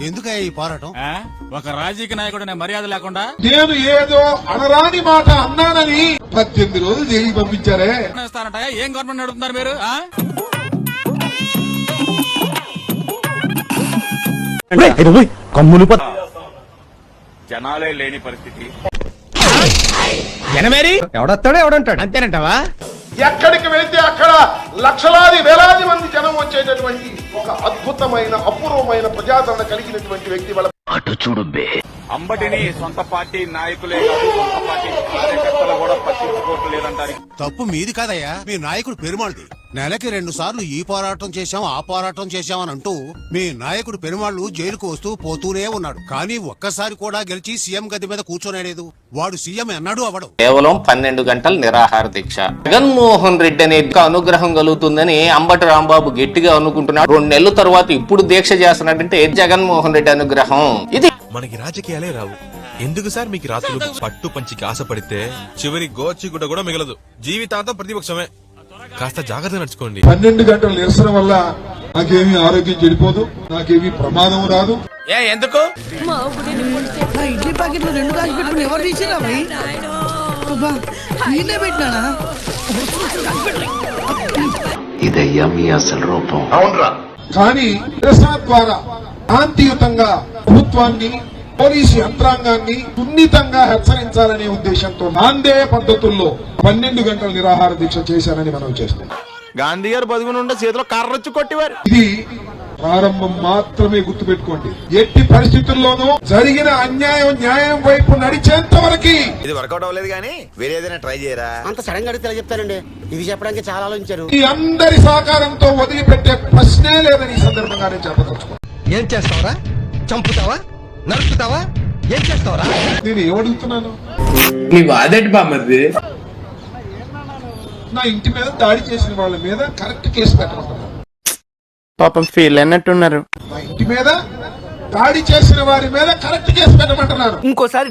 ఎందుకయ్యా ఈ పోరాటం? ఒక రాజకీయ నాయకుడు మర్యాద లేకుండా నేను ఏదో అనరాని మాట అన్నానని 18 రోజులు జైలుకి పంపించారే. ఏం గవర్నమెంట్ నడుపుతున్నారు మీరు? కమ్ములు జనాలే లేని పరిస్థితి. జనమేరి ఎవడొస్తాడో ఎవడంటాడు అంతేనంటావా? ఎక్కడికి వెళ్తే అక్కడ లక్షలాది వేలాది మంది జనం వచ్చేటటువంటి ఒక అద్భుతమైన అపూర్వమైన ప్రజాదరణ కలిగినటువంటి వ్యక్తి వాళ్ళ అటు చూడు బే. అంబటిని సొంత పార్టీ నాయకులే కాదు, సొంత పార్టీ కార్యకర్తలు కూడా పట్టించుకోవట్లేదంటారు. తప్పు మీది కాదయ్యా, మీ నాయకుడు పెరుమాళ్ళది. నెలకి 2 సార్లు ఈ పోరాటం చేశాం ఆ పోరాటం చేశామని అంటూ మీ నాయకుడు పెరుమాళ్ళు జైలుకు వస్తూ పోతూనే ఉన్నాడు. కానీ ఒక్కసారి కూడా గెలిచి సీఎం గది మీద కూర్చోనేలేదు. వాడు సీఎం ఎన్నడూ అవడం. కేవలం 12 గంటల నిరాహార దీక్ష. జగన్మోహన్ రెడ్డి అనే అనుగ్రహం కలుగుతుందని అంబటి రాంబాబు గట్టిగా అనుకుంటున్నాడు. 2 నెలల తర్వాత ఇప్పుడు దీక్ష చేస్తున్నాడంటే జగన్మోహన్ రెడ్డి అనుగ్రహం ఇది. మనకి రాజకీయాలే రావు. ఎందుకు సార్ మీకు రాత్రులు పట్టు పంచికి ఆశపడితే చివరి గోచిగుడ్డ కూడా మిగలదు. జీవితాంతం ప్రతిపక్షమే. కాస్త జాగ్రత్త నడుచుకోండి. 12 గంటల నిరసన వల్ల నాకేమీ ఆరోగ్యం చెడిపోదు, నాకేమీ ప్రమాదం రాదు. ఎందుకు ఇడ్లీ ప్యాకెట్లు 2 కాసి పెట్టుకుని ఎవరు తీసిరా పెట్టినా ఇదయ్యా మీ అసలు రూపం. అవునరా. కానీ నిరసన ద్వారా శాంతియుతంగా ప్రభుత్వాన్ని పోలీసు యంత్రాంగాన్ని సున్నితంగా హెచ్చరించాలనే ఉద్దేశంతో నాందే పద్ధతుల్లో 12 గంటల నిరాహార దీక్ష చేశానని మనం చేస్తాం. గాంధీ గారు బతుకునుండే చేతిలో కర్రొచ్చి కొట్టివారు. ఇది ప్రారంభం మాత్రమే, గుర్తుపెట్టుకోండి. ఎట్టి పరిస్థితుల్లోనూ జరిగిన అన్యాయం న్యాయం వైపు నడిచేంత వరకు ఇది వర్కౌట్ అవ్వలేదు కానీ వేరే ఏదైనా ట్రై చేయరా? అంత సడన్ గా అడిగితే చెప్తారండి. ఇది చెప్పడానికి చాలా ఆలోచించారు. ఈ అందరి సహకారంతో వదిలిపెట్టే ప్రశ్నే లేదని ఈ సందర్భంగా నేను చెప్పదలుచుకో. ఏం చేస్తావరా? చంపుతావా? నరుకుతావా? ఏం చేస్తావరా? నేను ఏమడుగుతున్నాను? నీ వాదటి బామ్మది. నా ఇంటి మీద దాడి చేసిన వాళ్ళ మీద కరెక్ట్ కేసు పెట్టమంటున్నాను. పాపం ఫీల్ అన్నట్టున్నారు. నా ఇంటి మీద దాడి చేసిన వారి మీద కరెక్ట్ కేసు పెట్టమంటున్నారు. ఇంకోసారి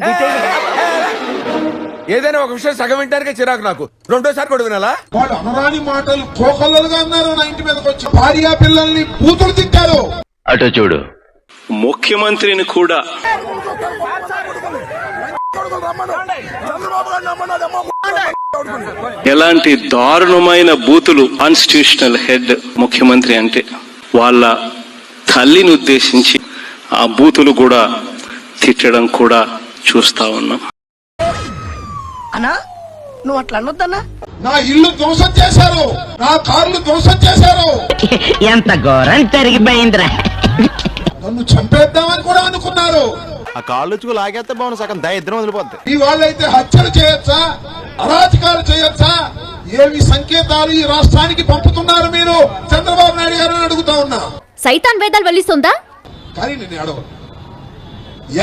ఏదైనా ఒక విషయం సగం వింటానికే చిరాకు నాకు. రెండోసారి కూడా వినాలా? వాళ్ళు అనరాని మాటలు కోకొల్లలుగా అన్నారు. నా ఇంటి మీదకి వచ్చి భార్య పిల్లల్ని బూతులు తిట్టారు. అటు చూడు. ముఖ్యమంత్రిని కూడా ఎలాంటి దారుణమైన బూతులు. కాన్స్టిట్యూషనల్ హెడ్ ముఖ్యమంత్రి అంటే వాళ్ళ తల్లిని ఉద్దేశించి ఆ బూతులు కూడా తిట్టడం కూడా చూస్తా ఉన్నాం. అన్నా నువ్వు అట్లా అనొద్దన్నా. నా ఇల్లు ధ్వంసం చేశారు, నా కార్లు ధ్వంసం చేశారు. ఎంత ఘోరం జరిగిపోయిందిరా. నన్ను చంపేద్దామని కూడా అనుకున్నారు. ఆ కాళ్ళు వచ్చుకు లాగేస్తే బాగుంది. సగం దరిద్రం వదిలిపోద్ది. ఈ వాళ్ళైతే హత్యలు చేయొచ్చా, అరాచకాలు చేయొచ్చా, ఏవి సంకేతాలు ఈ రాష్ట్రానికి పంపుతున్నారు మీరు చంద్రబాబు నాయుడు గారు అని అడుగుతా ఉన్నా. సైతాన్ వేదాలు వల్లిస్తుందా? కానీ నేను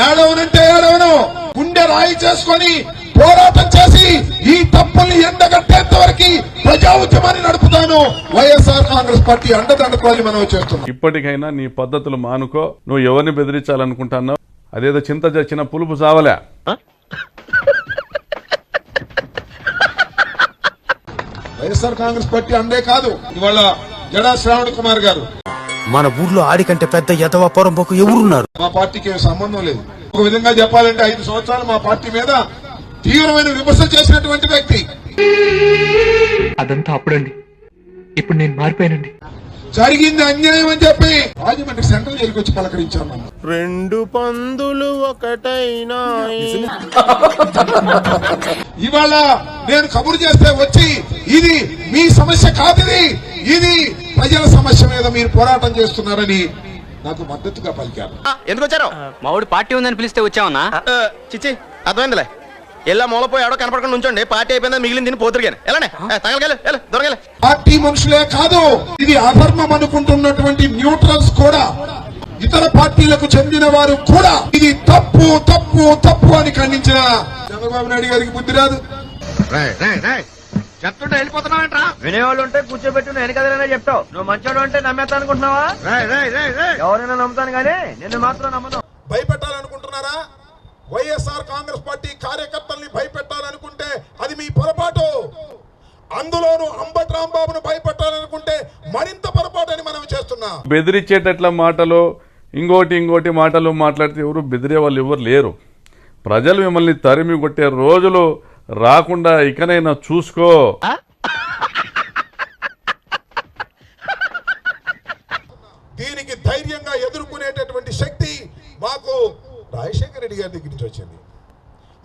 ఏడవనంటే ఏడవను. గుండె రాయి చేసుకొని పోరాటం చేసి ఈ తప్పుల్ని ఎండగట్టేంత వరకు ప్రజా ఉద్యమాన్ని నడుపుతాను. వైఎస్ఆర్ కాంగ్రెస్ పార్టీ అండదండపాలి మనం చేస్తున్నాం. ఇప్పటికైనా నీ పద్ధతులు మానుకో. నువ్వు ఎవరిని బెదిరించాలనుకుంటున్నావు? అదేదో చింత చచ్చిన పులుపు చావలే. వైఎస్ఆర్ కాంగ్రెస్ పార్టీ అండే కాదు. ఇవాళ జడా శ్రావణ్ కుమార్ గారు మన ఊర్లో ఆడికంటే పెద్ద యదవ పొరంపోకు ఎవరున్నారు? మా పార్టీకి ఏం సంబంధం లేదు. ఒక విధంగా చెప్పాలంటే 5 సంవత్సరాలు మా పార్టీ మీద తీవ్రమైన విమర్శలు చేసినటువంటి వ్యక్తి. అదంతా అప్పుడండి. ఇప్పుడు నేను మారిపోయానండి. జరిగింది అన్యాయం అని చెప్పి రాజమండ్రి సెంట్రల్ జైలుకి వచ్చి పలకరించాను. 2 పందులు ఒకటైనా ఇవాళ నేను కబురు చేస్తే వచ్చి ఇది మీ సమస్య కాదు, ఇది ప్రజల సమస్య మీద మీరు పోరాటం చేస్తున్నారని నాకు మద్దతుగా పలికారు. ఎందుకు వచ్చారు? మావుడు పార్టీ ఉందని పిలిస్తే వచ్చావన్నా? చిచ్చి అర్థమైందిలే. ఎలా మూలపోయి ఆడో కనపడకుండా ఉంచండి. పార్టీ అయిపోయిందా మిగిలిన తిని పోతురు కానీ ఎలానే దొరకలే. పార్టీ మనుషులే కాదు, ఇది అధర్మం అనుకుంటున్నటువంటి న్యూట్రల్స్ కూడా, ఇతర పార్టీలకు చెందిన వారు కూడా ఇది తప్పు తప్పు తప్పు అని ఖండించిన చంద్రబాబు నాయుడు గారికి బుద్ధి రాదు. చెప్తుంటే వెళ్ళిపోతున్నావేంట్రా? వినేవాళ్ళు ఉంటే కూర్చోబెట్టి నువ్వు వెనకదైనా చెప్తావు. నువ్వు మంచోడు అంటే నమ్మేస్తా అనుకుంటున్నావా? ఎవరైనా నమ్ముతాను కానీ నిన్ను మాత్రం నమ్మను. భయపెట్టాలనుకుంటున్నారా? వైఎస్ఆర్ కాంగ్రెస్ పార్టీ కార్యకర్తల్ని భయపెట్టాలనుకుంటే అది మీ బెదిరించేటట్ల మాటలు ఇంకోటి మాటలు మాట్లాడితే ఎవరు బెదిరే వాళ్ళు ఎవరు లేరు. ప్రజలు మిమ్మల్ని తరిమి కొట్టే రోజులు రాకుండా ఇకనైనా చూసుకో. దీనికి ధైర్యంగా ఎదుర్కొనేటటువంటి శక్తి మాకు రాజశేఖర రెడ్డి గారి దగ్గర నుంచి వచ్చింది,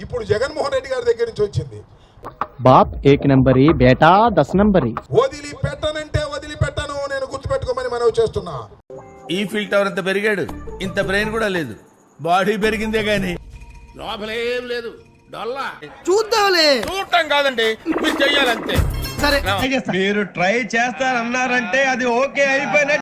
ఇప్పుడు జగన్మోహన్ రెడ్డి గారి దగ్గర నుంచి వచ్చింది. బాప్ 1 నంబరి బేటా 10 నంబరి. వదిలిపెట్టనంటే వదిలిపెట్టను, నేను గుర్తుపెట్టుకోమని మనవి చేస్తున్నా. ఈ ఫీల్ టవర్ అంత పెరిగాడు, ఇంత బ్రెయిన్ కూడా లేదు, బాడీ పెరిగిందే గాని లోపలేం లేదు. డొల్లా చూద్దాంలే. చూడటం కాదండి, మీరు చెయ్యాలంతే. సరే మీరు ట్రై చేస్తారన్నారంటే అది ఓకే అయిపోయినట్టు.